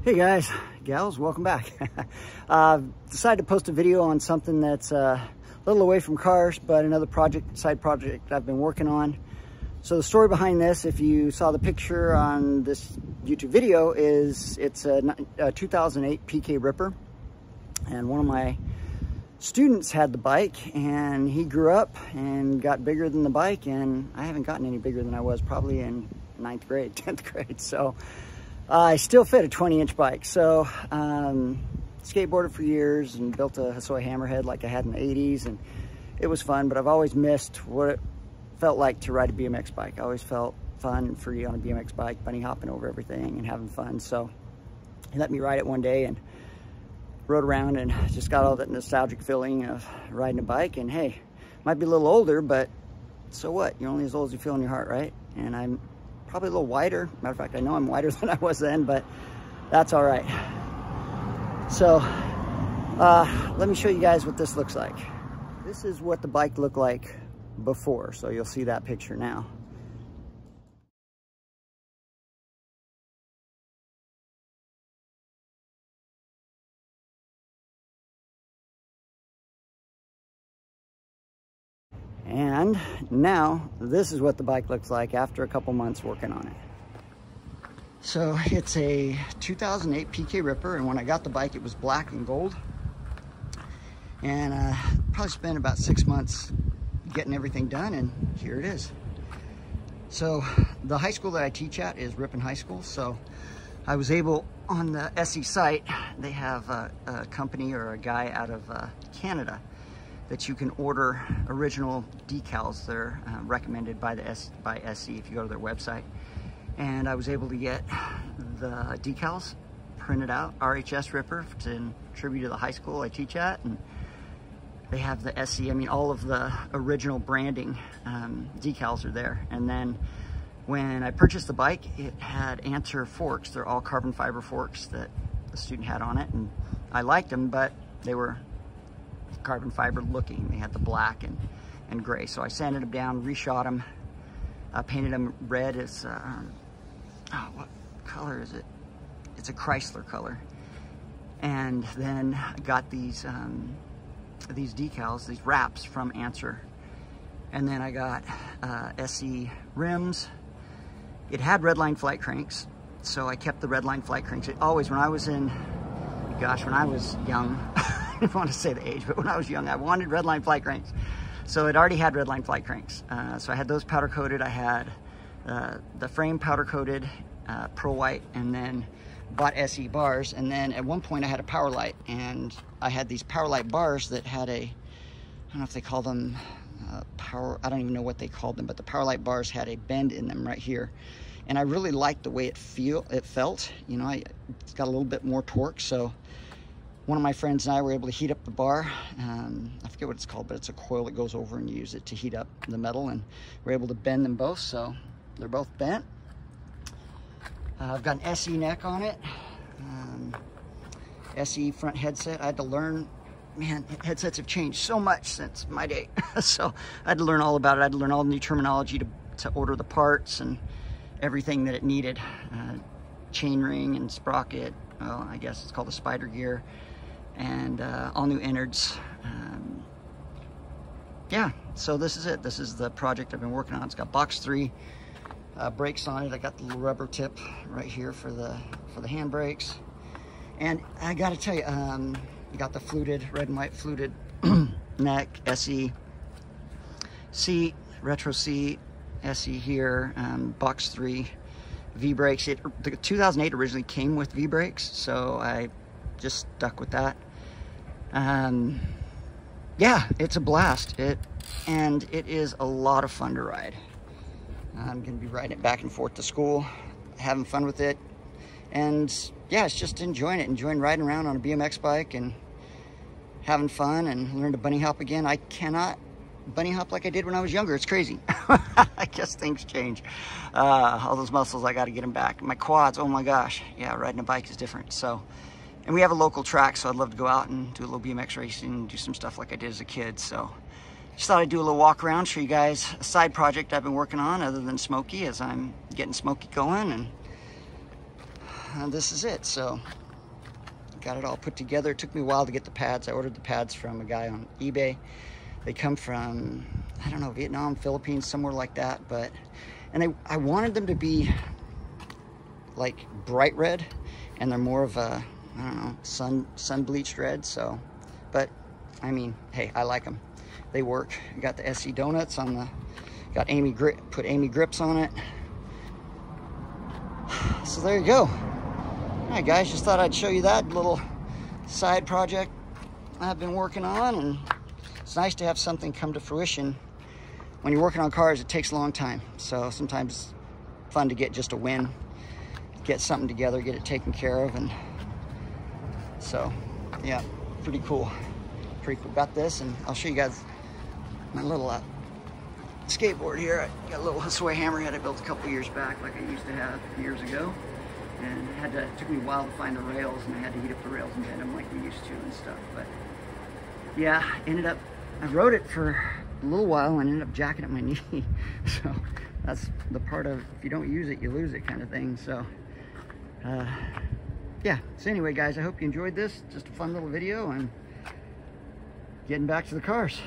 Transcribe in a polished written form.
Hey guys, gals, welcome back. Decided to post a video on something that's a little away from cars, but another side project I've been working on. So the story behind this, if you saw the picture on this YouTube video, is it's a 2008 PK Ripper. And one of my students had the bike and he grew up and got bigger than the bike, and I haven't gotten any bigger than I was probably in 9th grade, 10th grade. So I still fit a 20-inch bike. So skateboarded for years and built a Hosoi Hammerhead like I had in the 80s, and it was fun, but I've always missed what it felt like to ride a BMX bike. I always felt fun and free on a BMX bike, bunny hopping over everything and having fun. So he let me ride it one day and rode around and just got all that nostalgic feeling of riding a bike. And hey, might be a little older, but so what? You're only as old as you feel in your heart, right? And I'm probably a little wider. Matter of fact, I know I'm wider than I was then, but that's all right. So let me show you guys what this looks like. This is what the bike looked like before, so you'll see that picture now. And now this is what the bike looks like after a couple months working on it. So it's a 2008 PK Ripper, and when I got the bike, it was black and gold. And probably spent about 6 months getting everything done, and here it is. So the high school that I teach at is Ripon High School. So I was able, on the SE site, they have a company or a guy out of Canada that you can order original decals. They're recommended by SE if you go to their website. And I was able to get the decals printed out, RHS Ripper, to tribute to the high school I teach at. And they have the SE, I mean, all of the original branding decals are there. And then when I purchased the bike, it had Answer forks. They're all carbon fiber forks that the student had on it. And I liked them, but they were carbon fiber looking. They had the black and gray. So I sanded them down, reshot them, painted them red. It's, what color is it? It's a Chrysler color. And then got these decals, these wraps from Answer. And then I got SE rims. It had Redline flight cranks, so I kept the Redline flight cranks. It always, when I was young, I don't want to say the age, but when I was young, I wanted Redline flight cranks. So it already had Redline flight cranks. So I had those powder coated. I had the frame powder coated, pearl white, and then bought SE bars. And then at one point I had a power light, and I had these power light bars that had I don't know if they call them I don't even know what they called them, but the power light bars had a bend in them right here. And I really liked the way it felt. You know, it's got a little bit more torque. So one of my friends and I were able to heat up the bar. I forget what it's called, but it's a coil that goes over and you use it to heat up the metal, and we're able to bend them both, so they're both bent. I've got an SE neck on it, SE front headset. I had to learn, man, headsets have changed so much since my day. So I had to learn all about it. I had to learn all the new terminology to order the parts and everything that it needed. Chain ring and sprocket, well, I guess it's called the spider gear, and all new innards. Yeah, so this is it. This is the project I've been working on. It's got box 3 brakes on it. I got the little rubber tip right here for the hand brakes. And I gotta tell you, you got the fluted, red and white fluted neck, SE seat, retro seat, SE here, box 3 V-brakes. The 2008 originally came with V-brakes, so I just stuck with that. Yeah, it's a blast. And it is a lot of fun to ride. I'm gonna be riding it back and forth to school, having fun with it. And yeah, it's just enjoying riding around on a BMX bike and having fun, and learn to bunny hop again. I cannot bunny hop like I did when I was younger. It's crazy. I guess things change. All those muscles, I got to get them back. My quads, oh my gosh. Yeah, riding a bike is different. So, and we have a local track, so I'd love to go out and do a little BMX racing and do some stuff like I did as a kid. So just thought I'd do a little walk around, show you guys a side project I've been working on other than Smokey, as I'm getting Smokey going. And this is it. So got it all put together. It took me a while to get the pads. I ordered the pads from a guy on eBay. They come from, I don't know, Vietnam, Philippines, somewhere like that. I wanted them to be like bright red, and they're more of a, I don't know, sun bleached red. So, but I mean, hey, I like them. They work. You got the SC donuts on the, got put Amy grips on it. So there you go. All right, guys, just thought I'd show you that little side project I've been working on, and it's nice to have something come to fruition. When you're working on cars, it takes a long time. So sometimes it's fun to get just a win, get something together, get it taken care of. And so, yeah, pretty cool. Pretty cool. Got this, and I'll show you guys my little skateboard here. I got a little Husway hammerhead I built a couple years back, like I used to have years ago. And it took me a while to find the rails, and I had to heat up the rails and bend them like we used to and stuff. But yeah, I rode it for a little while and ended up jacking at my knee. So that's the part of, if you don't use it, you lose it kind of thing. So yeah, so anyway, guys, I hope you enjoyed this. Just a fun little video and getting back to the cars.